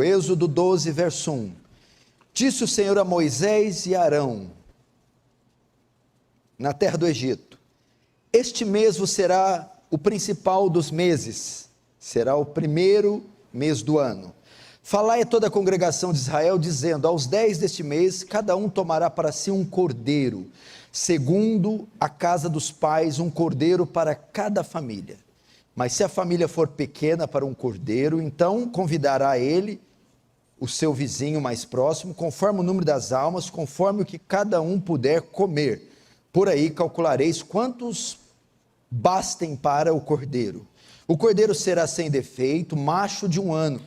Êxodo 12, verso 1. Disse o Senhor a Moisés e a Arão, na terra do Egito: este mês vos será o principal dos meses, será o primeiro mês do ano. Falai a toda a congregação de Israel, dizendo: aos 10 deste mês, cada um tomará para si um cordeiro, segundo a casa dos pais, um cordeiro para cada família. Mas se a família for pequena para um cordeiro, então convidará ele o seu vizinho mais próximo, conforme o número das almas, conforme o que cada um puder comer. Por aí calculareis quantos bastem para o cordeiro. O cordeiro será sem defeito, macho de 1 ano.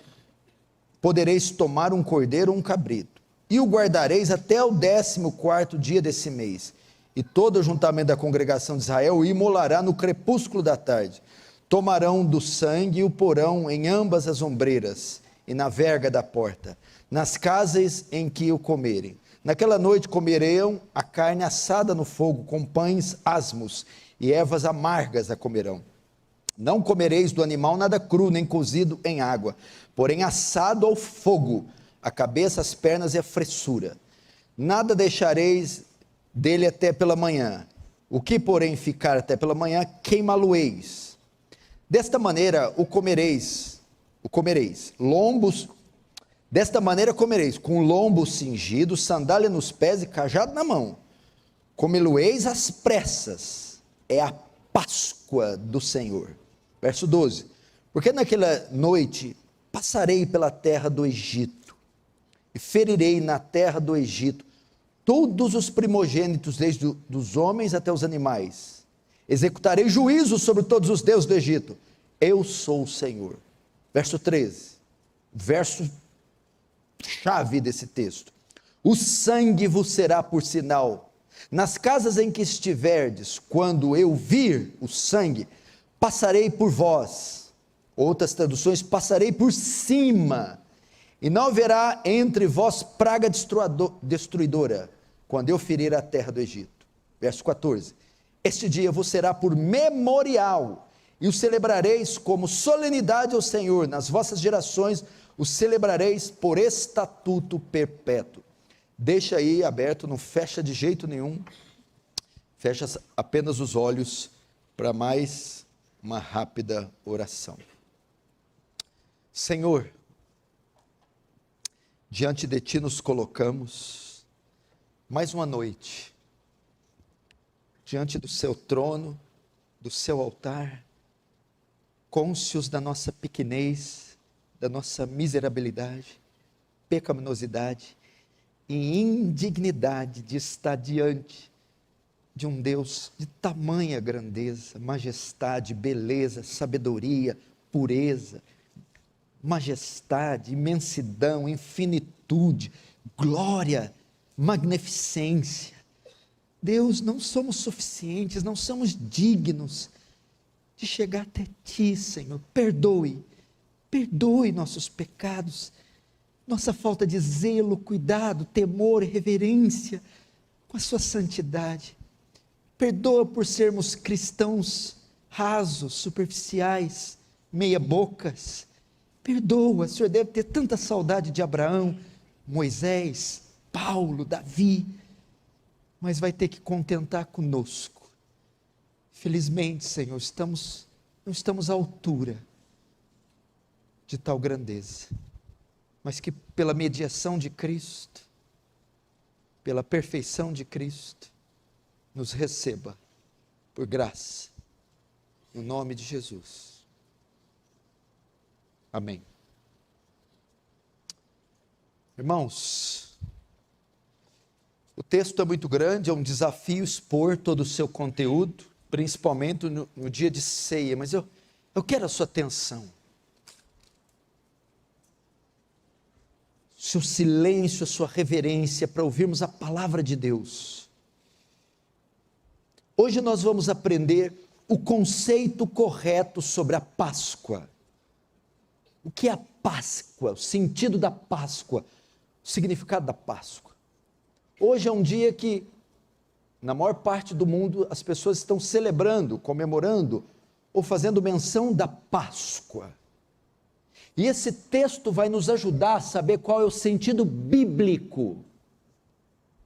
Podereis tomar um cordeiro ou um cabrito, e o guardareis até o 14º dia desse mês. E todo o juntamento da congregação de Israel o imolará no crepúsculo da tarde. Tomarão do sangue e o porão em ambas as ombreiras e na verga da porta, nas casas em que o comerem. Naquela noite comerão a carne assada no fogo, com pães asmos, e ervas amargas a comerão. Não comereis do animal nada cru, nem cozido em água, porém assado ao fogo, a cabeça, as pernas e a fressura. Nada deixareis dele até pela manhã. O que, porém, ficar até pela manhã, queimá-lo-eis. Desta maneira o comereis, lombos, desta maneira comereis, com lombo cingido, sandália nos pés e cajado na mão. Comê-lo-eis às pressas, é a Páscoa do Senhor. Verso 12, porque naquela noite passarei pela terra do Egito, e ferirei na terra do Egito todos os primogênitos, desde os homens até os animais. Executarei juízo sobre todos os deuses do Egito. Eu sou o Senhor. Verso 13, verso chave desse texto. O sangue vos será por sinal. Nas casas em que estiverdes, quando eu vir o sangue, passarei por vós. Outras traduções, passarei por cima. E não haverá entre vós praga destruidora, quando eu ferir a terra do Egito. Verso 14. Este dia vos será por memorial, e o celebrareis como solenidade ao Senhor. Nas vossas gerações o celebrareis por estatuto perpétuo. Deixa aí aberto, não fecha de jeito nenhum. Fecha apenas os olhos para mais uma rápida oração. Senhor, diante de Ti nos colocamos mais uma noite, diante do Seu trono, do Seu altar, cônscios da nossa pequenez, da nossa miserabilidade, pecaminosidade e indignidade de estar diante de um Deus de tamanha grandeza, majestade, beleza, sabedoria, pureza, majestade, imensidão, infinitude, glória, magnificência. Deus, não somos suficientes, não somos dignos de chegar até Ti, Senhor. Perdoe nossos pecados, nossa falta de zelo, cuidado, temor e reverência com a Sua santidade. Perdoa por sermos cristãos rasos, superficiais, meia-bocas. Perdoa, o Senhor deve ter tanta saudade de Abraão, Moisés, Paulo, Davi, mas vai ter que contentar conosco. Felizmente, Senhor, não estamos à altura de tal grandeza, mas que pela mediação de Cristo, pela perfeição de Cristo, nos receba por graça, no nome de Jesus. Amém. Irmãos, o texto é muito grande, é um desafio expor todo o seu conteúdo, principalmente no dia de ceia, mas eu quero a sua atenção. Seu silêncio, a sua reverência para ouvirmos a palavra de Deus. Hoje nós vamos aprender o conceito correto sobre a Páscoa. O que é a Páscoa? O sentido da Páscoa, o significado da Páscoa. Hoje é um dia que, na maior parte do mundo, as pessoas estão celebrando, comemorando ou fazendo menção da Páscoa. E esse texto vai nos ajudar a saber qual é o sentido bíblico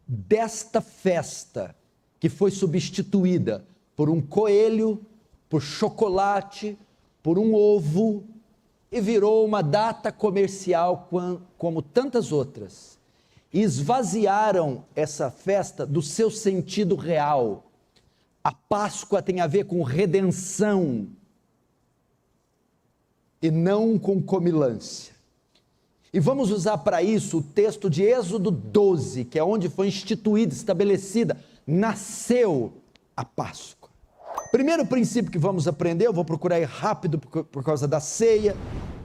desta festa, que foi substituída por um coelho, por chocolate, por um ovo, e virou uma data comercial como tantas outras. E esvaziaram essa festa do seu sentido real. A Páscoa tem a ver com redenção e não com comilância. E vamos usar para isso o texto de Êxodo 12, que é onde foi instituída, estabelecida, nasceu a Páscoa. Primeiro princípio que vamos aprender, eu vou procurar ir rápido por causa da ceia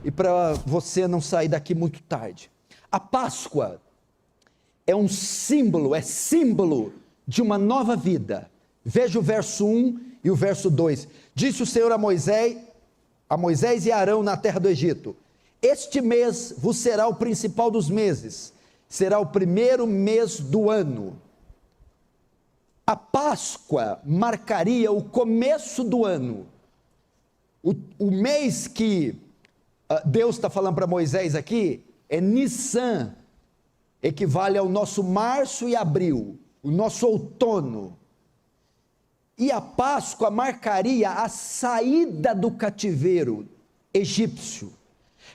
e para você não sair daqui muito tarde. A Páscoa é um símbolo, é símbolo de uma nova vida. Veja o verso 1 e o verso 2. Disse o Senhor a Moisés e a Arão na terra do Egito: este mês vos será o principal dos meses, será o primeiro mês do ano. A Páscoa marcaria o começo do ano. O mês que Deus está falando para Moisés aqui é Nissan, equivale ao nosso março e abril, o nosso outono. E a Páscoa marcaria a saída do cativeiro egípcio,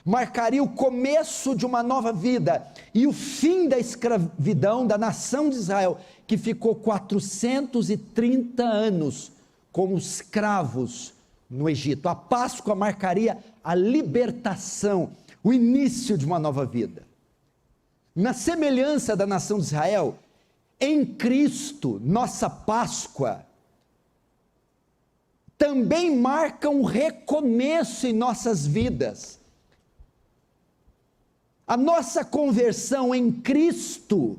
marcaria o começo de uma nova vida e o fim da escravidão da nação de Israel, que ficou 430 anos como escravos no Egito. A Páscoa marcaria a libertação, o início de uma nova vida. Na semelhança da nação de Israel, em Cristo, nossa Páscoa também marca um recomeço em nossas vidas. A nossa conversão em Cristo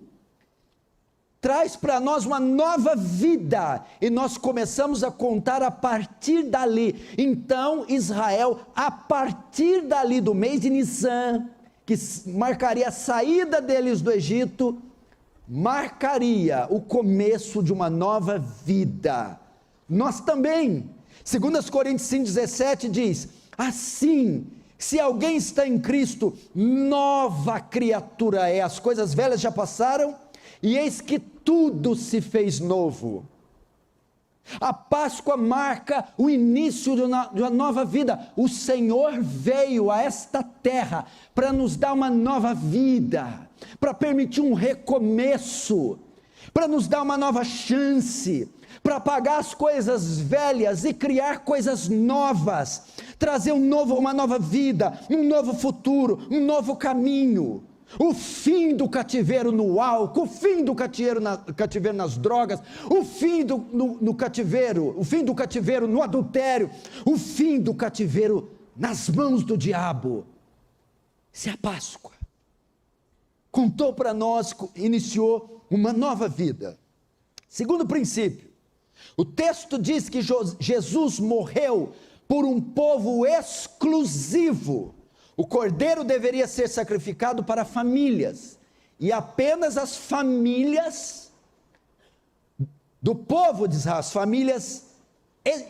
traz para nós uma nova vida, e nós começamos a contar a partir dali. Então Israel, a partir dali do mês de Nissan, que marcaria a saída deles do Egito, marcaria o começo de uma nova vida. Nós também, 2 Coríntios 5,17 diz: assim, se alguém está em Cristo, nova criatura é, as coisas velhas já passaram, e eis que tudo se fez novo. A Páscoa marca o início de uma nova vida. O Senhor veio a esta terra para nos dar uma nova vida, para permitir um recomeço, para nos dar uma nova chance, para apagar as coisas velhas e criar coisas novas, trazer uma nova vida, um novo futuro, um novo caminho. O fim do cativeiro no álcool, o fim do cativeiro nas drogas, o fim do cativeiro no adultério, o fim do cativeiro nas mãos do diabo. Isso é a Páscoa. Contou para nós, iniciou uma nova vida. Segundo princípio, o texto diz que Jesus morreu por um povo exclusivo. O cordeiro deveria ser sacrificado para famílias, e apenas as famílias do povo de Israel, as famílias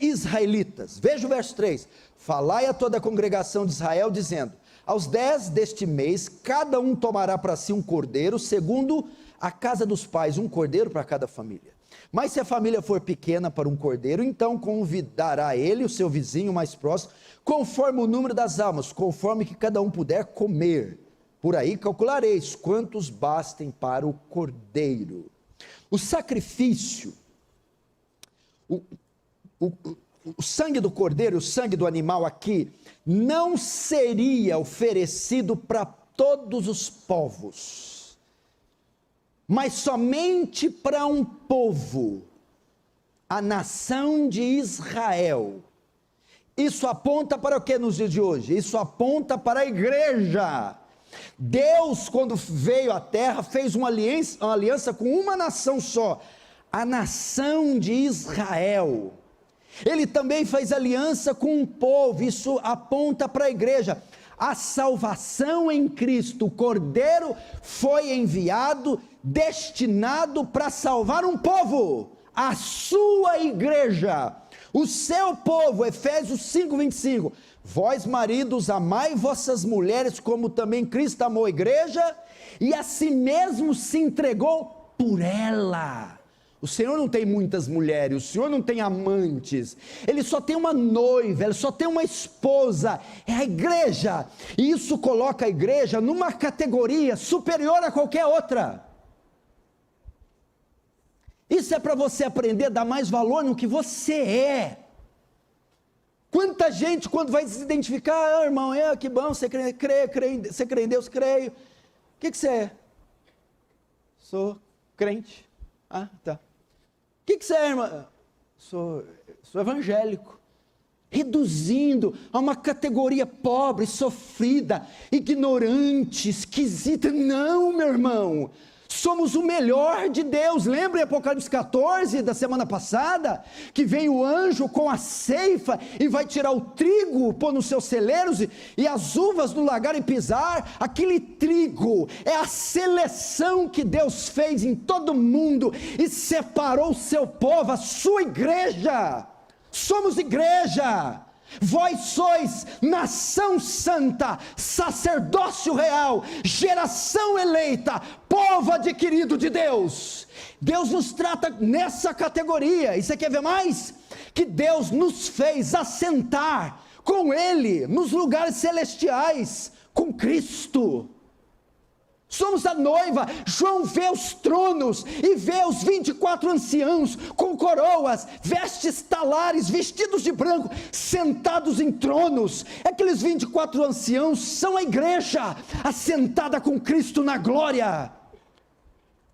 israelitas. Veja o verso 3: falai a toda a congregação de Israel, dizendo: aos 10 deste mês, cada um tomará para si um cordeiro, segundo a casa dos pais, um cordeiro para cada família. Mas se a família for pequena para um cordeiro, então convidará ele o seu vizinho mais próximo, conforme o número das almas, conforme que cada um puder comer. Por aí calculareis quantos bastem para o cordeiro. O sacrifício, o sangue do cordeiro, o sangue do animal aqui, não seria oferecido para todos os povos, mas somente para um povo, a nação de Israel. Isso aponta para o que nos dias de hoje? Isso aponta para a igreja. Deus, quando veio à terra, fez uma aliança com uma nação só, a nação de Israel. Ele também fez aliança com um povo, isso aponta para a igreja. A salvação em Cristo, o Cordeiro foi enviado, destinado para salvar um povo, a sua igreja, o seu povo. Efésios 5:25, Vós maridos, amai vossas mulheres, como também Cristo amou a igreja, e a si mesmo se entregou por ela. O Senhor não tem muitas mulheres, o Senhor não tem amantes, Ele só tem uma noiva, Ele só tem uma esposa, é a igreja, e isso coloca a igreja numa categoria superior a qualquer outra. Isso é para você aprender a dar mais valor no que você é. Quanta gente, quando vai se identificar, irmão, que bom, você crê, você crê em Deus, creio. O que você é? Sou crente. Ah, tá. O que você é, irmã? Sou evangélico. Reduzindo a uma categoria pobre, sofrida, ignorante, esquisita. Não, meu irmão. Somos o melhor de Deus. Lembra em Apocalipse 14 da semana passada, que vem o anjo com a ceifa e vai tirar o trigo, pôr nos seus celeiros e as uvas no lagar e pisar. Aquele trigo é a seleção que Deus fez em todo mundo e separou o seu povo, a sua igreja. Somos igreja. Vós sois nação santa, sacerdócio real, geração eleita, povo adquirido de Deus. Deus nos trata nessa categoria. E você quer ver mais? Que Deus nos fez assentar com Ele nos lugares celestiais, com Cristo. Somos a noiva. João vê os tronos e vê os 24 anciãos com coroas, vestes talares, vestidos de branco, sentados em tronos. Aqueles 24 anciãos são a igreja assentada com Cristo na glória.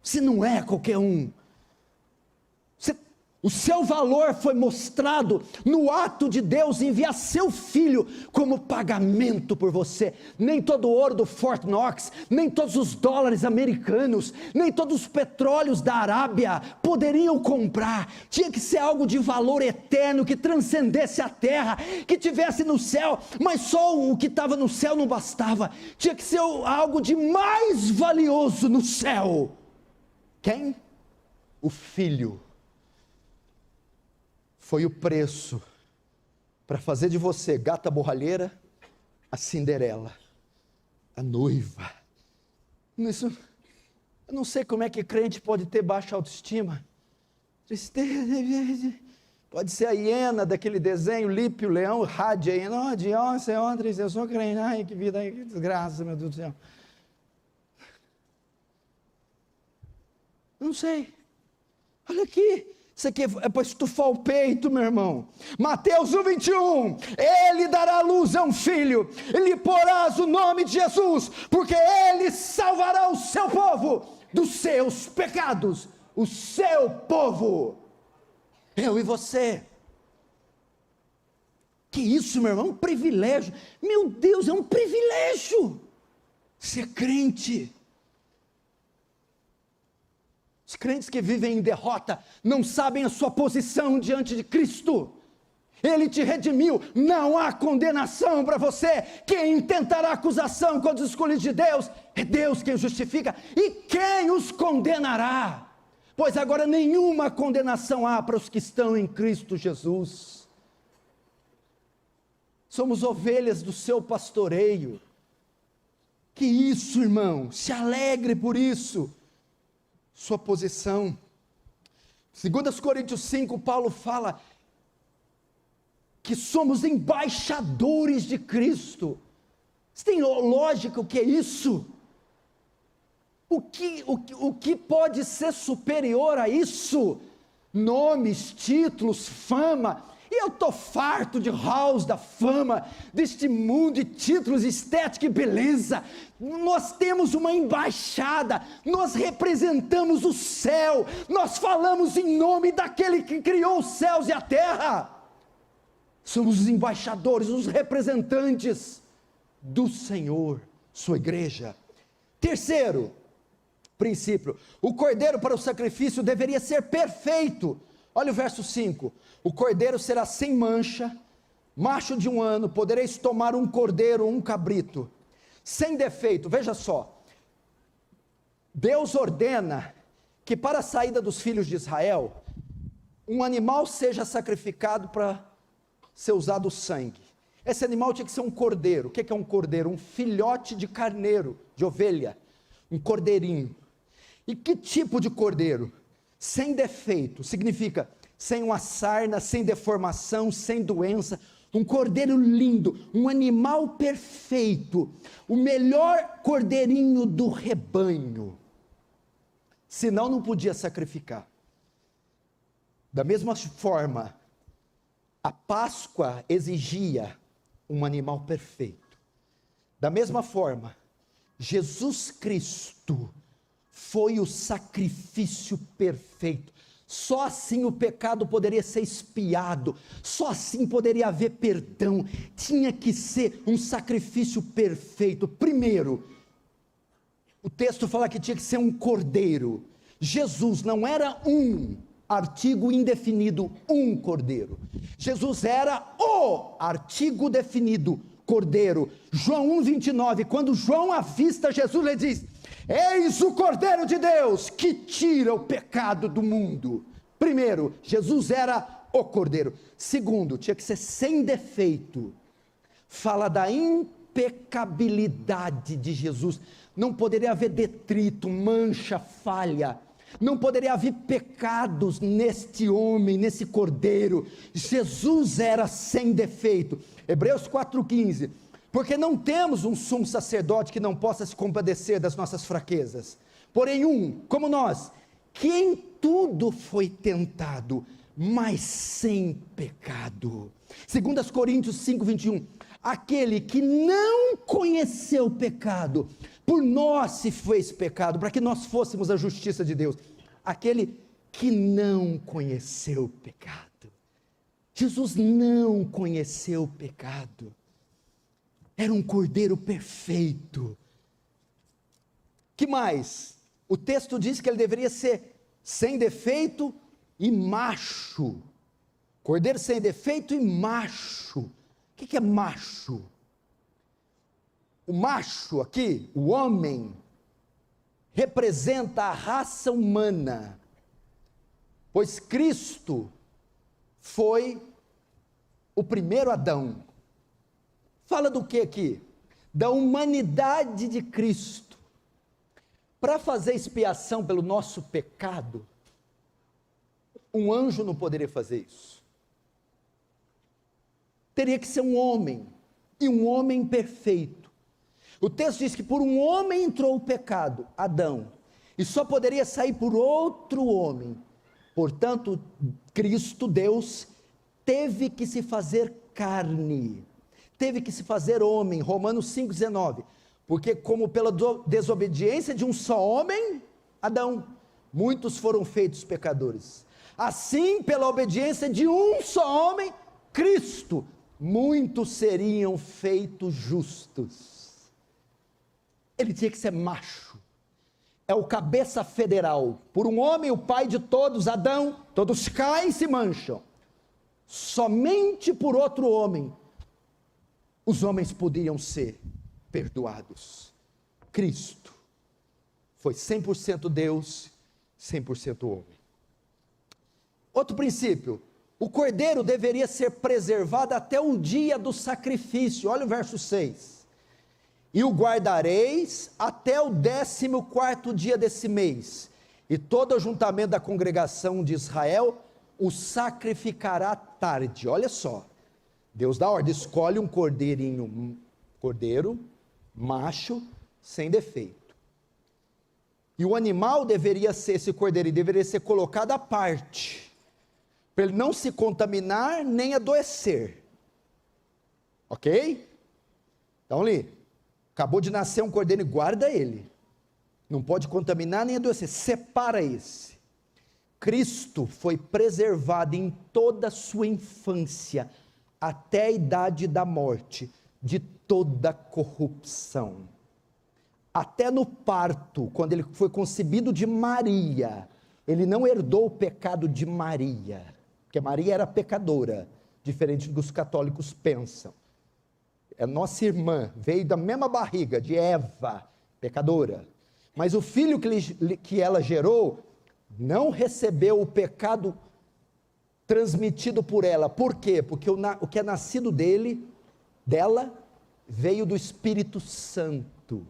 Você não é qualquer um. O seu valor foi mostrado no ato de Deus enviar seu filho como pagamento por você. Nem todo o ouro do Fort Knox, nem todos os dólares americanos, nem todos os petróleos da Arábia poderiam comprar. Tinha que ser algo de valor eterno, que transcendesse a terra, que tivesse no céu, mas só o que estava no céu não bastava. Tinha que ser algo de mais valioso no céu. Quem? O Filho. Foi o preço para fazer de você, gata borralheira, a Cinderela, a noiva. Isso, eu não sei como é que crente pode ter baixa autoestima. Pode ser a hiena daquele desenho, Lípio, leão, rádio, a hiena, eu sou crente, ai que vida, ai, que desgraça, meu Deus do céu. Não sei, olha aqui. Isso aqui é para estufar o peito, meu irmão. Mateus 1:21, Ele dará luz a um filho, e lhe porás o nome de Jesus, porque Ele salvará o seu povo dos seus pecados. O seu povo, eu e você. Que isso, meu irmão, um privilégio. Meu Deus, é um privilégio ser crente. Os crentes que vivem em derrota não sabem a sua posição diante de Cristo. Ele te redimiu, não há condenação para você. Quem tentará acusação contra os escolhidos de Deus? É Deus quem justifica. E quem os condenará? Pois agora nenhuma condenação há para os que estão em Cristo Jesus. Somos ovelhas do seu pastoreio. Que isso, irmão, se alegre por isso. Sua posição. 2 Coríntios 5, Paulo fala que somos embaixadores de Cristo. Você tem lógica o que é isso? O que pode ser superior a isso? Nomes, títulos, fama. E eu estou farto de halls da fama, deste mundo de títulos, estética e beleza. Nós temos uma embaixada, nós representamos o céu, nós falamos em nome daquele que criou os céus e a terra. Somos os embaixadores, os representantes do Senhor, sua igreja. Terceiro princípio, o cordeiro para o sacrifício deveria ser perfeito. Olha o verso 5, o cordeiro será sem mancha, macho de 1 ano, podereis tomar um cordeiro, um cabrito, sem defeito. Veja só, Deus ordena que para a saída dos filhos de Israel, um animal seja sacrificado para ser usado o sangue. Esse animal tinha que ser um cordeiro. O que é um cordeiro? Um filhote de carneiro, de ovelha, um cordeirinho. E que tipo de cordeiro? Sem defeito, significa sem uma sarna, sem deformação, sem doença, um cordeiro lindo, um animal perfeito, o melhor cordeirinho do rebanho, senão não podia sacrificar. Da mesma forma, a Páscoa exigia um animal perfeito. Da mesma forma, Jesus Cristo foi o sacrifício perfeito. Só assim o pecado poderia ser expiado, só assim poderia haver perdão. Tinha que ser um sacrifício perfeito. Primeiro, o texto fala que tinha que ser um cordeiro. Jesus não era um artigo indefinido, um cordeiro. Jesus era o artigo definido, cordeiro. João 1:29, quando João avista Jesus, ele diz: eis o Cordeiro de Deus, que tira o pecado do mundo. Primeiro, Jesus era o Cordeiro. Segundo, tinha que ser sem defeito. Fala da impecabilidade de Jesus. Não poderia haver detrito, mancha, falha. Não poderia haver pecados neste homem, nesse Cordeiro. Jesus era sem defeito. Hebreus 4:15. Porque não temos um sumo sacerdote que não possa se compadecer das nossas fraquezas, porém como nós, que em tudo foi tentado, mas sem pecado. 2 Coríntios 5:21, aquele que não conheceu o pecado, por nós se fez pecado, para que nós fôssemos a justiça de Deus. Aquele que não conheceu o pecado. Jesus não conheceu o pecado. Era um cordeiro perfeito. Que mais? O texto diz que ele deveria ser sem defeito e macho. Cordeiro sem defeito e macho. O que é macho? O macho aqui, o homem, representa a raça humana, pois Cristo foi o primeiro Adão. Fala do que aqui? Da humanidade de Cristo. Para fazer expiação pelo nosso pecado, um anjo não poderia fazer isso. Teria que ser um homem, e um homem perfeito. O texto diz que por um homem entrou o pecado, Adão, e só poderia sair por outro homem. Portanto, Cristo, Deus, teve que se fazer carne, teve que se fazer homem, Romanos 5,19, porque como pela desobediência de um só homem, Adão, muitos foram feitos pecadores, assim pela obediência de um só homem, Cristo, muitos seriam feitos justos. Ele tinha que ser macho, é o cabeça federal, por um homem o pai de todos, Adão, todos caem e se mancham, somente por outro homem, os homens podiam ser perdoados. Cristo foi 100% Deus, 100% homem. Outro princípio, o cordeiro deveria ser preservado até o dia do sacrifício, olha o verso 6, e o guardareis até o 14º dia desse mês, e todo o ajuntamento da congregação de Israel o sacrificará à tarde. Olha só, Deus dá ordem, escolhe um cordeiro, macho, sem defeito. E o animal deveria ser, esse cordeiro deveria ser colocado à parte, para ele não se contaminar nem adoecer. Ok? Então ali, acabou de nascer um cordeiro, guarda ele. Não pode contaminar nem adoecer, separa esse. Cristo foi preservado em toda a sua infância, até a idade da morte, de toda corrupção. Até no parto, quando ele foi concebido de Maria, ele não herdou o pecado de Maria, porque Maria era pecadora, diferente do que os católicos pensam. É nossa irmã, veio da mesma barriga de Eva, pecadora. Mas o filho que ela gerou, não recebeu o pecado transmitido por ela. Por quê? Porque o que é nascido dele dela veio do Espírito Santo.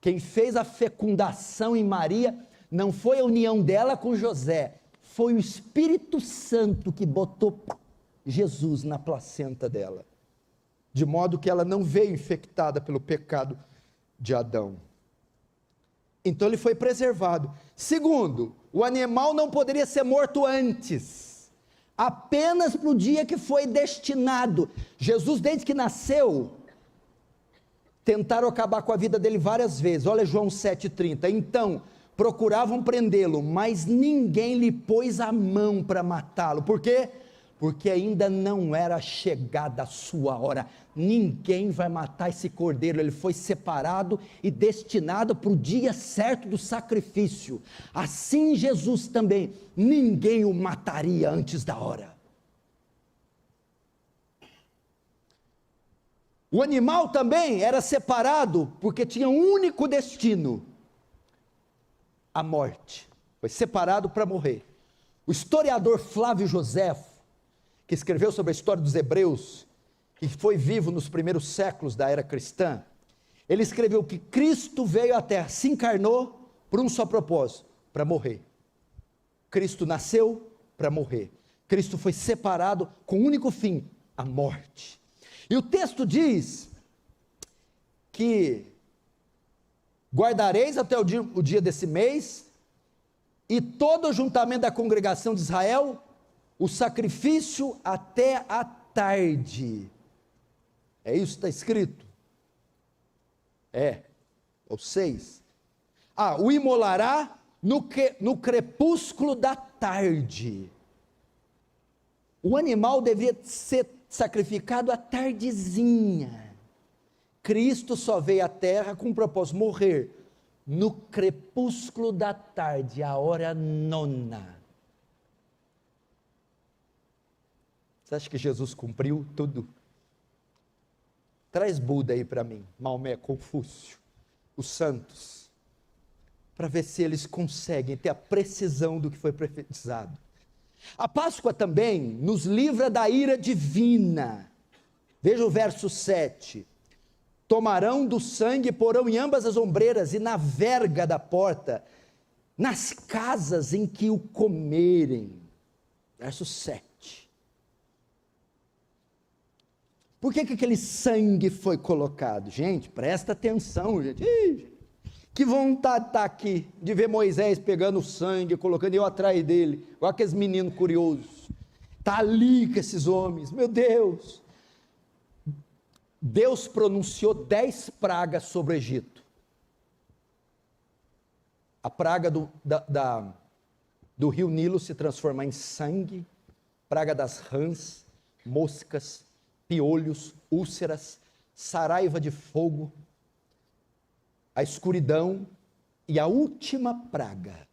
Quem fez a fecundação em Maria não foi a união dela com José, foi o Espírito Santo que botou Jesus na placenta dela, de modo que ela não veio infectada pelo pecado de Adão. Então ele foi preservado. Segundo, o animal não poderia ser morto antes, apenas para o dia que foi destinado. Jesus, desde que nasceu, tentaram acabar com a vida dele várias vezes. Olha João 7,30. Então procuravam prendê-lo, mas ninguém lhe pôs a mão para matá-lo. Por quê? Porque ainda não era chegada a sua hora. Ninguém vai matar esse cordeiro, ele foi separado e destinado para o dia certo do sacrifício. Assim Jesus também, ninguém o mataria antes da hora. O animal também era separado porque tinha um único destino: a morte. Foi separado para morrer. O historiador Flávio Joséfo, que escreveu sobre a história dos hebreus, que foi vivo nos primeiros séculos da era cristã, ele escreveu que Cristo veio à terra, se encarnou por um só propósito: para morrer. Cristo nasceu para morrer. Cristo foi separado com um único fim: a morte. E o texto diz que guardareis até o dia desse mês, e todo o juntamento da congregação de Israel, o sacrifício até a tarde. É isso que está escrito? O 6. O imolará no crepúsculo da tarde. O animal devia ser sacrificado à tardezinha. Cristo só veio à terra com o propósito de morrer no crepúsculo da tarde, a hora nona. Você acha que Jesus cumpriu tudo? Traz Buda aí para mim, Maomé, Confúcio, os santos, para ver se eles conseguem ter a precisão do que foi profetizado. A Páscoa também nos livra da ira divina. Veja o verso 7. Tomarão do sangue e porão em ambas as ombreiras e na verga da porta, nas casas em que o comerem. Verso 7. Por que aquele sangue foi colocado? Gente, presta atenção, gente. Que vontade está aqui de ver Moisés pegando o sangue, colocando eu atrás dele, igual aqueles meninos curiosos. Está ali com esses homens, meu Deus. Deus pronunciou 10 pragas sobre o Egito. A praga do rio Nilo se transforma em sangue, praga das rãs, moscas, piolhos, úlceras, saraiva de fogo, a escuridão e a última praga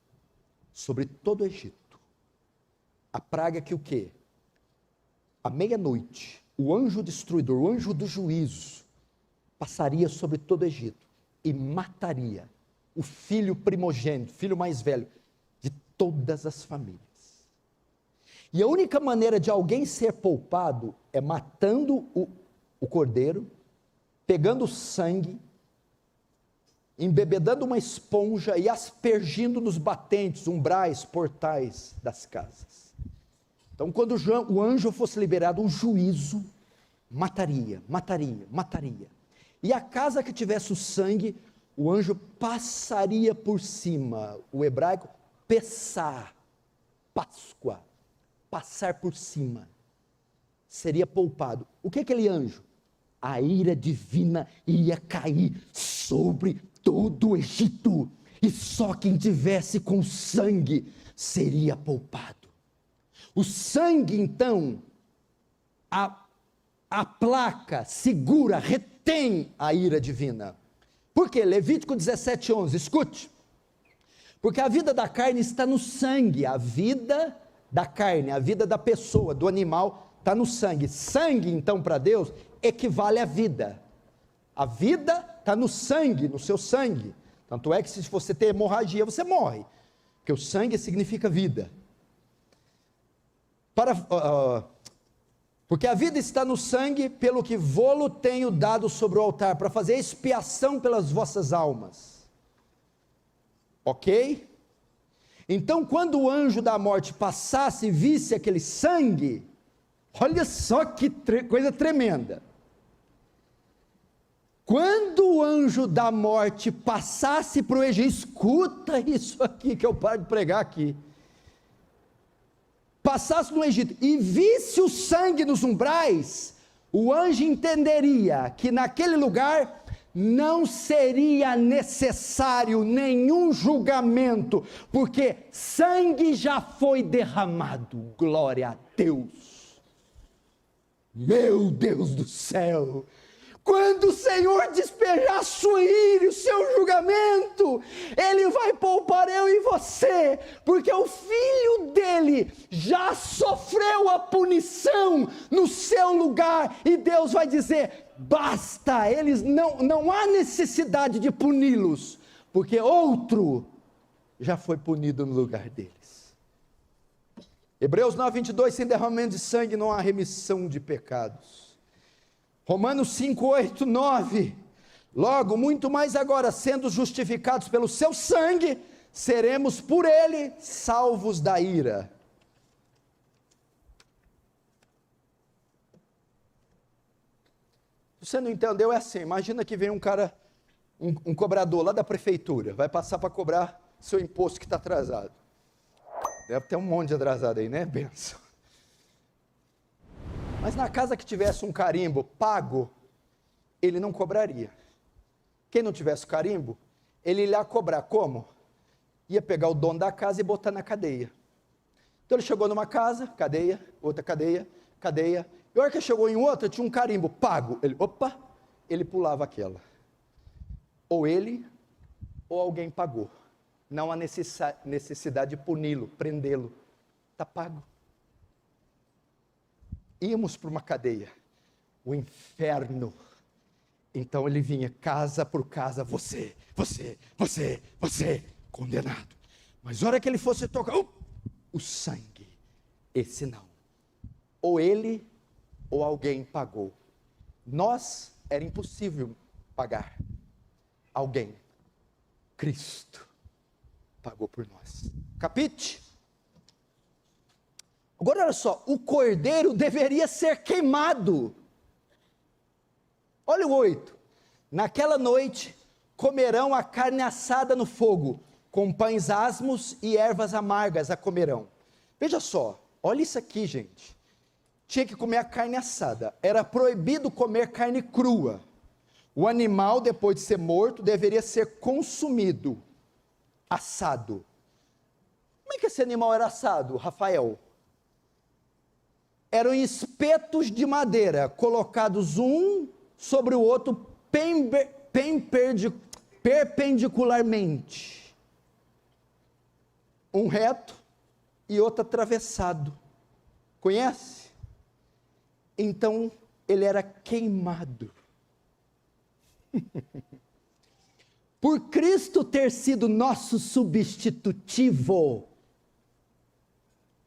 sobre todo o Egito. A praga que o quê? À meia-noite, o anjo destruidor, o anjo do juízo, passaria sobre todo o Egito e mataria o filho primogênito, filho mais velho, de todas as famílias. E a única maneira de alguém ser poupado é matando o cordeiro, pegando o sangue, embebedando uma esponja e aspergindo nos batentes, umbrais, portais das casas. Então, quando o anjo fosse liberado, o juízo mataria. E a casa que tivesse o sangue, o anjo passaria por cima. O hebraico, pessar, Páscoa, passar por cima. Seria poupado. O que é aquele anjo? A ira divina ia cair sobre todo o Egito, e só quem tivesse com sangue seria poupado. O sangue, então, aplaca, segura, retém a ira divina. Por quê? Levítico 17:11, escute. Porque a vida da carne está no sangue, a vida da carne, a vida da pessoa, do animal, está no sangue. Sangue, então, para Deus, equivale à vida. A vida está no sangue, no seu sangue. Tanto é que se você ter hemorragia, você morre. Porque o sangue significa vida. Para Porque a vida está no sangue, pelo que vô-lo tenho dado sobre o altar, para fazer expiação pelas vossas almas. Ok? Então, quando o anjo da morte passasse e visse aquele sangue, olha só que coisa tremenda. Quando o anjo da morte passasse para o Egito, escuta isso aqui que eu paro de pregar aqui. Passasse no Egito e visse o sangue nos umbrais, o anjo entenderia que naquele lugar não seria necessário nenhum julgamento, porque sangue já foi derramado. Glória a Deus. Meu Deus do céu! Quando o Senhor despejar a sua ira e o seu julgamento, Ele vai poupar eu e você, porque o Filho dele já sofreu a punição no seu lugar, e Deus vai dizer, basta, eles não há necessidade de puni-los, porque outro já foi punido no lugar deles. Hebreus 9:22, sem derramamento de sangue não há remissão de pecados. Romanos 5, 8, 9, logo, muito mais agora, sendo justificados pelo seu sangue, seremos por ele salvos da ira. Se você não entendeu, é assim, imagina que vem um cara, um cobrador lá da prefeitura, vai passar para cobrar seu imposto que está atrasado. Deve ter um monte de atrasado aí, né, benção? Mas na casa que tivesse um carimbo pago, ele não cobraria. Quem não tivesse o carimbo, ele ia cobrar como? Ia pegar o dono da casa e botar na cadeia. Então ele chegou numa casa, cadeia, outra cadeia, cadeia. E a hora que chegou em outra, tinha um carimbo pago. Ele pulava aquela. Ou ele, ou alguém pagou. Não há necessidade de puni-lo, prendê-lo. Está pago. Íamos para uma cadeia, o inferno. Então ele vinha casa por casa, você, condenado. Mas a hora que ele fosse tocar, o sangue, esse não. Ou ele, ou alguém pagou. Nós, era impossível pagar. Alguém, Cristo, pagou por nós. Capite? Agora olha só, o cordeiro deveria ser queimado. Olha o 8. Naquela noite comerão a carne assada no fogo, com pães asmos e ervas amargas a comerão. Veja só, olha isso aqui, gente. Tinha que comer a carne assada. Era proibido comer carne crua. O animal, depois de ser morto, deveria ser consumido, assado. Como é que esse animal era assado, Rafael? Eram espetos de madeira, colocados um sobre o outro perpendicularmente. Um reto e outro atravessado. Conhece? Então, ele era queimado. Por Cristo ter sido nosso substitutivo,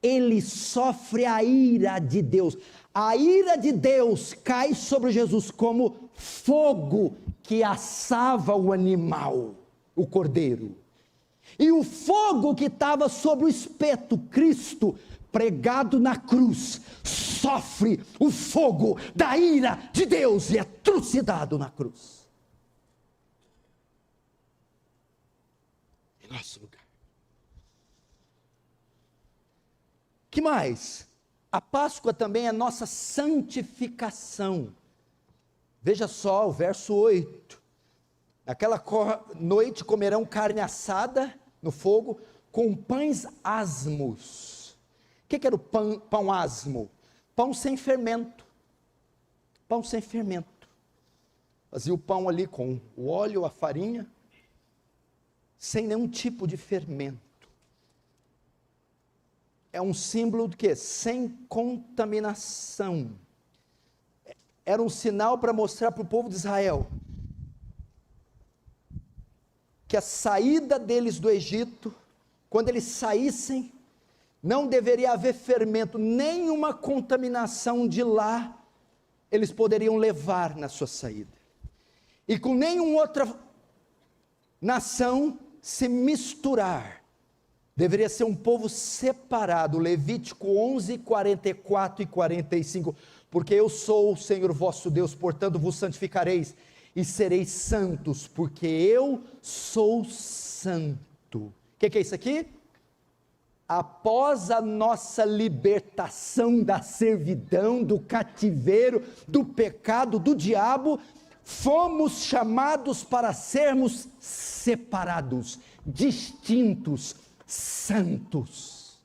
ele sofre a ira de Deus. A ira de Deus cai sobre Jesus como fogo que assava o animal, o cordeiro. E o fogo que estava sobre o espeto, Cristo, pregado na cruz, sofre o fogo da ira de Deus e é trucidado na cruz. Em nosso lugar. Que mais? A Páscoa também é nossa santificação. Veja só o verso 8. Naquela noite comerão carne assada no fogo com pães asmos. O que era o pão asmo? Pão sem fermento. Pão sem fermento. Fazia o pão ali com o óleo, a farinha, sem nenhum tipo de fermento. É um símbolo de quê? Sem contaminação. Era um sinal para mostrar para o povo de Israel que a saída deles do Egito, quando eles saíssem, não deveria haver fermento, nenhuma contaminação de lá eles poderiam levar na sua saída, e com nenhuma outra nação se misturar. Deveria ser um povo separado. Levítico 11, 44 e 45, porque eu sou o Senhor vosso Deus, portanto vos santificareis, e sereis santos, porque eu sou santo. O que é isso aqui? Após a nossa libertação da servidão, do cativeiro, do pecado, do diabo, fomos chamados para sermos separados, distintos, santos.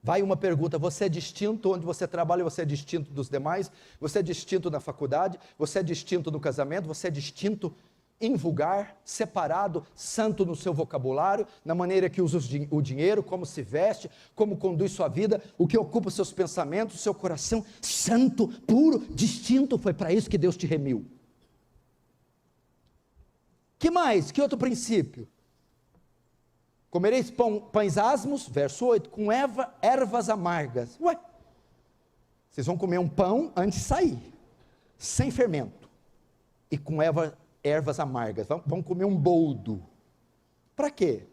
Vai uma pergunta: você é distinto onde você trabalha? Você é distinto dos demais? Você é distinto na faculdade? Você é distinto no casamento? Você é distinto em vulgar, separado, santo no seu vocabulário, na maneira que usa o dinheiro, como se veste, como conduz sua vida, o que ocupa os seus pensamentos, o seu coração, santo, puro, distinto? Foi para isso que Deus te remiu. Que mais? Que outro princípio? Comereis pães asmos, verso 8, com ervas amargas. Ué, vocês vão comer um pão antes de sair, sem fermento, e com ervas amargas, vão comer um boldo. Para quê?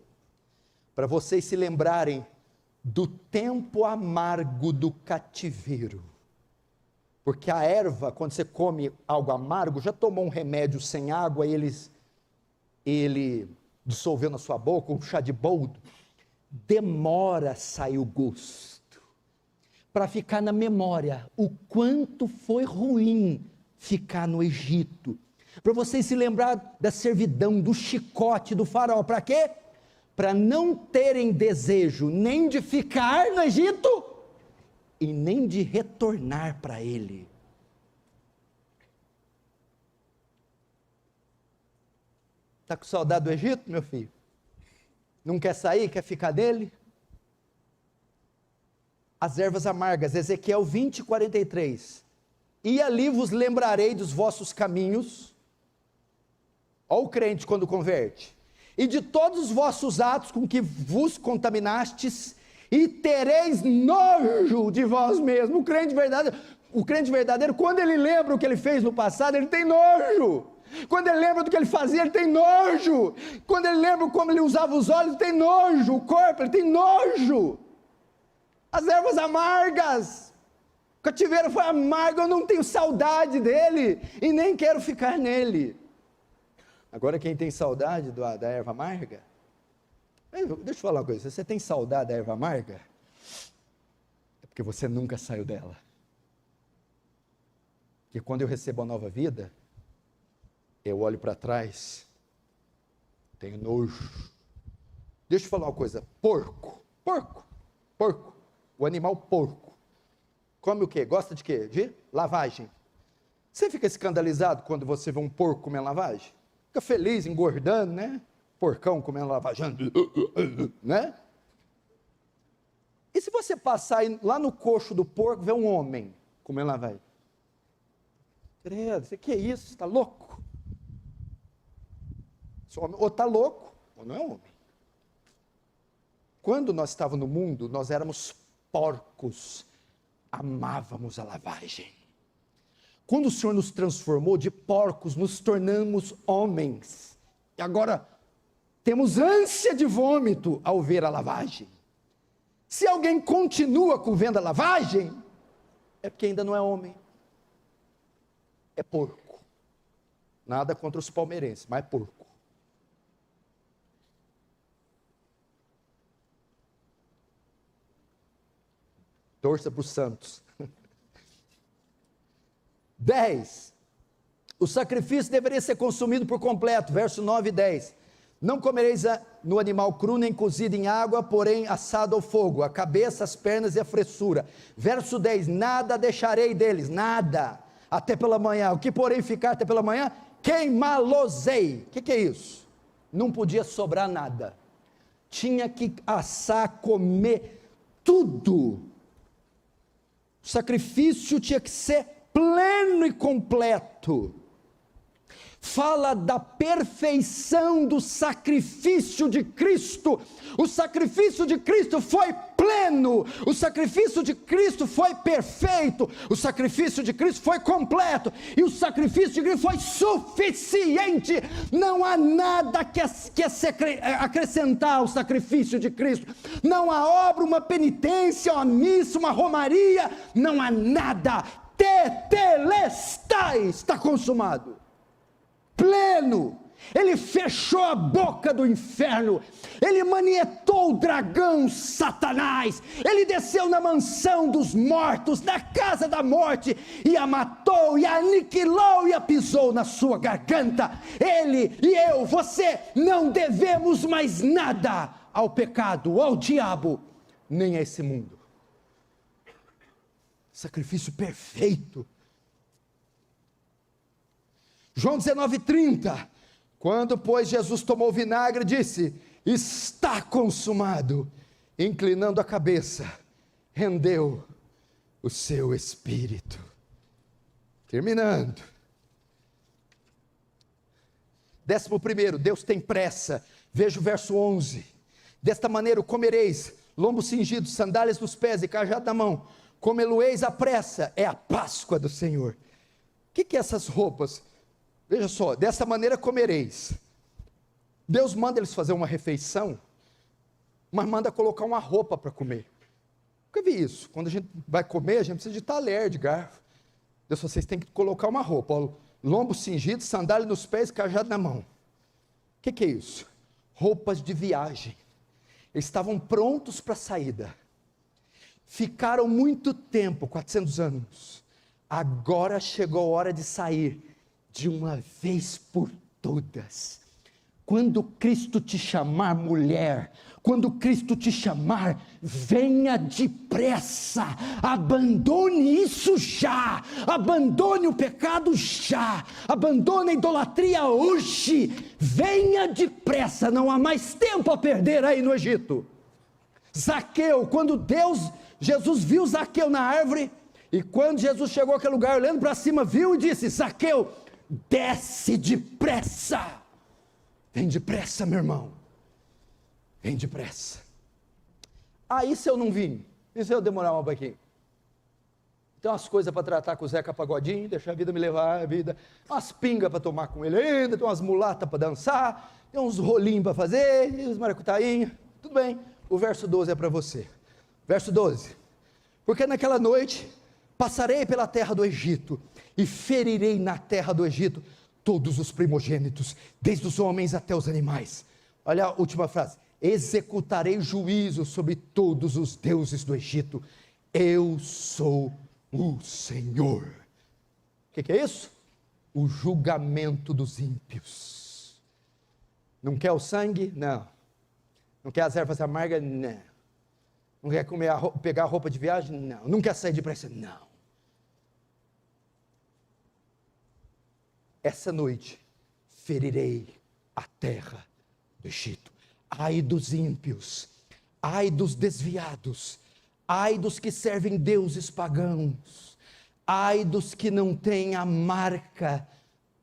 Para vocês se lembrarem do tempo amargo do cativeiro, porque a erva, quando você come algo amargo, já tomou um remédio sem água, ele dissolveu na sua boca, um chá de boldo, demora a sair o gosto, para ficar na memória, o quanto foi ruim ficar no Egito, para vocês se lembrar da servidão, do chicote do faraó. Para quê? Para não terem desejo nem de ficar no Egito e nem de retornar para ele. Está com saudade do Egito, meu filho? Não quer sair, quer ficar nele? As ervas amargas, Ezequiel 20, 43. E ali vos lembrarei dos vossos caminhos. Olha o crente quando converte. E de todos os vossos atos com que vos contaminastes, e tereis nojo de vós mesmos. O crente verdadeiro, quando ele lembra o que ele fez no passado, ele tem nojo. Quando ele lembra do que ele fazia, ele tem nojo. Quando ele lembra como ele usava os olhos, ele tem nojo. O corpo, ele tem nojo. As ervas amargas, o cativeiro foi amargo, eu não tenho saudade dele, e nem quero ficar nele. Agora quem tem saudade da erva amarga, deixa eu falar uma coisa, se você tem saudade da erva amarga, é porque você nunca saiu dela. Porque quando eu recebo a nova vida, eu olho para trás, tenho nojo. Deixa eu falar uma coisa, porco, o animal porco, come o quê? Gosta de quê? De lavagem. Você fica escandalizado quando você vê um porco comendo lavagem? Fica feliz, engordando, né? Porcão comendo lavagem, né? E se você passar lá no coxo do porco, ver um homem comendo lavagem? Credo, você que é isso? Você está louco? Ou está louco, ou não é homem. Quando nós estávamos no mundo, nós éramos porcos, amávamos a lavagem. Quando o Senhor nos transformou de porcos, nos tornamos homens, e agora temos ânsia de vômito ao ver a lavagem. Se alguém continua vendo a lavagem, é porque ainda não é homem, é porco. Nada contra os palmeirenses, mas é porco. Torça para os santos. 10. O sacrifício deveria ser consumido por completo, verso 9 e 10. Não comereis no animal cru, nem cozido em água, porém assado ao fogo, a cabeça, as pernas e a fressura. Verso 10, nada deixarei deles, nada, até pela manhã. O que porém ficar até pela manhã, queimá-los-ei. O que é isso? Não podia sobrar nada. Tinha que assar, comer, tudo. O sacrifício tinha que ser pleno e completo. fala da perfeição do sacrifício de Cristo. O sacrifício de Cristo foi pleno, o sacrifício de Cristo foi perfeito, o sacrifício de Cristo foi completo, e o sacrifício de Cristo foi suficiente. Não há nada que acrescentar ao sacrifício de Cristo, não há obra, uma penitência, uma missa, uma romaria, não há nada. Tetelestai, está consumado, pleno. Ele fechou a boca do inferno, ele manietou o dragão Satanás, ele desceu na mansão dos mortos, na casa da morte, e a matou, e a aniquilou, e a pisou na sua garganta. Ele e eu, você, não devemos mais nada ao pecado, ao diabo, nem a esse mundo. Sacrifício perfeito. João 19:30, quando, pois, Jesus tomou o vinagre, disse: está consumado. Inclinando a cabeça, rendeu o seu espírito. Terminando. 11º, Deus tem pressa. Veja o verso 11. Desta maneira o comereis, lombo cingido, sandálias nos pés e cajado na mão. Comê-lo-eis à pressa, é a Páscoa do Senhor. O que é essas roupas? Veja só, dessa maneira comereis. Deus manda eles fazer uma refeição, mas manda colocar uma roupa para comer. Nunca vi isso. Quando a gente vai comer, a gente precisa de talher, de garfo. Deus, vocês têm que colocar uma roupa, ó, lombo cingido, sandália nos pés, cajado na mão. O que é isso? Roupas de viagem. Eles estavam prontos para a saída. Ficaram muito tempo, 400 anos. Agora chegou a hora de sair, de uma vez por todas. Quando Cristo te chamar, mulher, quando Cristo te chamar, venha depressa, abandone isso já, abandone o pecado já, abandone a idolatria hoje, venha depressa, não há mais tempo a perder aí no Egito. Zaqueu, quando Jesus viu Zaqueu na árvore, e quando Jesus chegou àquele lugar, olhando para cima, viu e disse: Zaqueu, desce depressa. Vem depressa, meu irmão. Vem depressa. Aí se eu não vim, e se eu demorar um pouquinho? Tem umas coisas para tratar com o Zeca Pagodinho, deixar a vida me levar, a vida, umas pingas para tomar com ele ainda, tem umas mulatas para dançar, tem uns rolinhos para fazer, e uns maracutainhos, tudo bem. O verso 12 é para você. Verso 12. Porque naquela noite passarei pela terra do Egito, e ferirei na terra do Egito todos os primogênitos, desde os homens até os animais. Olha a última frase: executarei juízo sobre todos os deuses do Egito, eu sou o Senhor. O que é isso? O julgamento dos ímpios. Não quer o sangue? Não. Não quer as ervas amargas? Não. Não quer pegar a roupa de viagem? Não. Não quer sair depressa? Não. Essa noite ferirei a terra do Egito. Ai dos ímpios, ai dos desviados, ai dos que servem deuses pagãos, ai dos que não têm a marca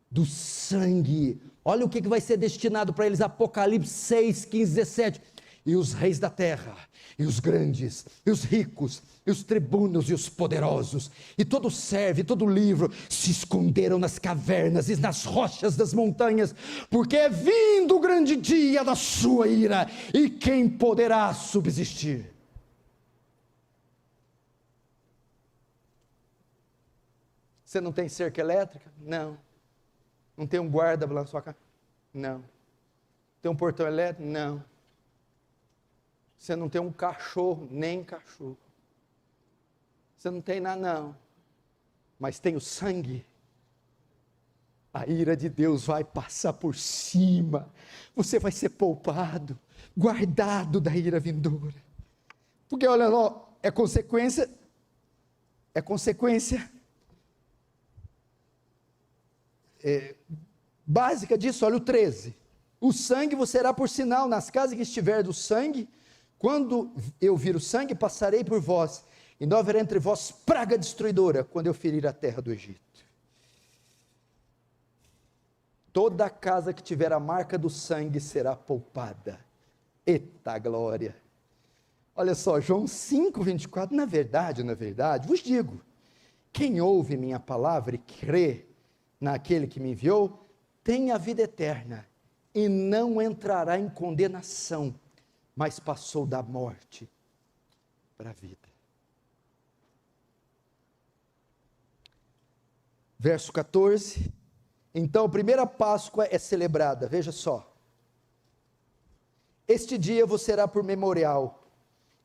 do sangue. Olha o que vai ser destinado para eles, Apocalipse 6, 15, 17. E os reis da terra, e os grandes, e os ricos, e os tribunos, e os poderosos, e todo servo, e todo livro, se esconderam nas cavernas e nas rochas das montanhas, porque é vindo o grande dia da sua ira, e quem poderá subsistir? Você não tem cerca elétrica? Não. Não tem um guarda lá na sua casa? Não. Tem um portão elétrico? Não. Você não tem um cachorro, nem cachorro. Você não tem nada, não. Mas tem o sangue. A ira de Deus vai passar por cima. Você vai ser poupado, guardado da ira vindoura. Porque olha lá, é consequência básica disso. Olha o 13. O sangue vos será por sinal nas casas que estiver do sangue. Quando eu vir o sangue, passarei por vós, e não haverá entre vós praga destruidora, quando eu ferir a terra do Egito. toda casa que tiver a marca do sangue será poupada. Eita glória! Olha só, João 5,24, na verdade, vos digo, quem ouve minha palavra e crê naquele que me enviou, tem a vida eterna, e não entrará em condenação, mas passou da morte para a vida. Verso 14, então a primeira Páscoa é celebrada, veja só, este dia vos será por memorial,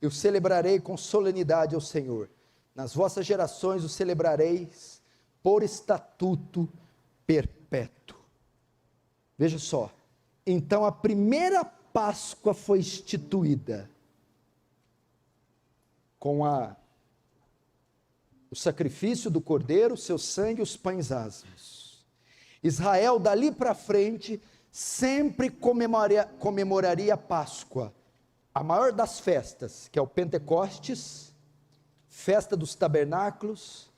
eu celebrarei com solenidade ao Senhor, nas vossas gerações o celebrareis por estatuto perpétuo. Veja só, então a primeira Páscoa foi instituída com o sacrifício do cordeiro, seu sangue e os pães asmos. Israel dali para frente sempre comemoraria a Páscoa, a maior das festas, que é o Pentecostes, festa dos tabernáculos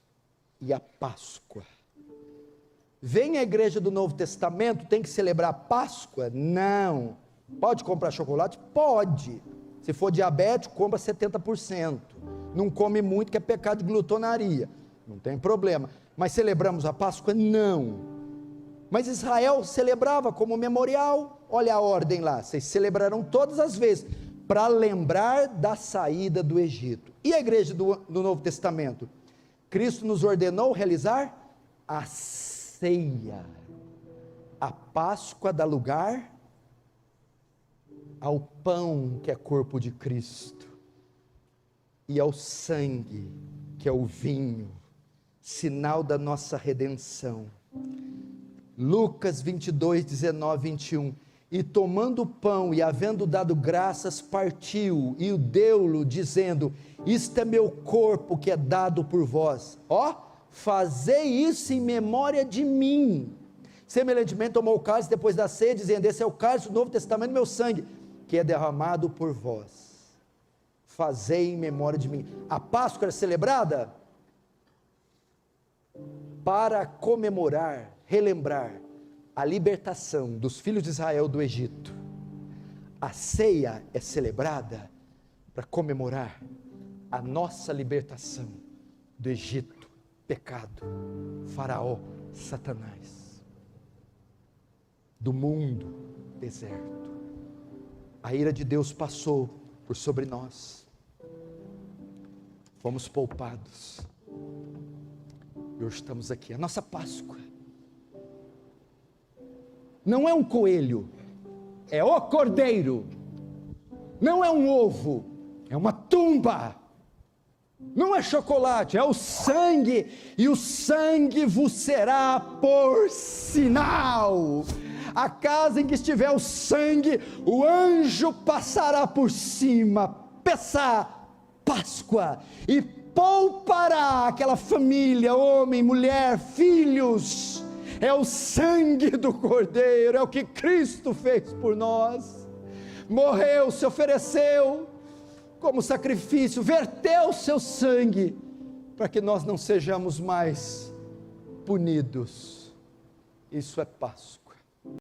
e a Páscoa. Vem a igreja do Novo Testamento, tem que celebrar a Páscoa? Não. Pode comprar chocolate? Pode. Se for diabético, compra 70%. Não come muito, que é pecado de glutonaria. Não tem problema. Mas celebramos a Páscoa? Não. Mas Israel celebrava como memorial. Olha a ordem lá. Vocês celebrarão todas as vezes, para lembrar da saída do Egito. E a igreja do Novo Testamento? Cristo nos ordenou realizar a ceia. A Páscoa dá lugar ao pão, que é corpo de Cristo, e ao sangue, que é o vinho, sinal da nossa redenção. Lucas 22, 19, 21, e tomando o pão, e havendo dado graças, partiu, e o deu-lo, dizendo, isto é meu corpo, que é dado por vós, fazei isso em memória de mim. Semelhantemente tomou o cálice depois da ceia, dizendo, esse é o cálice do Novo Testamento, meu sangue, que é derramado por vós, fazei em memória de mim. A Páscoa era celebrada para comemorar, relembrar a libertação dos filhos de Israel do Egito. A ceia é celebrada para comemorar a nossa libertação do Egito, pecado, Faraó, Satanás, do mundo, deserto. A ira de Deus passou por sobre nós, fomos poupados, e hoje estamos aqui. A nossa Páscoa não é um coelho, é o cordeiro, não é um ovo, é uma tumba, não é chocolate, é o sangue, e o sangue vos será por sinal. A casa em que estiver o sangue, o anjo passará por cima, Páscoa, e poupará aquela família, homem, mulher, filhos. É o sangue do Cordeiro, é o que Cristo fez por nós, morreu, se ofereceu como sacrifício, verteu seu sangue, para que nós não sejamos mais punidos. Isso é Páscoa.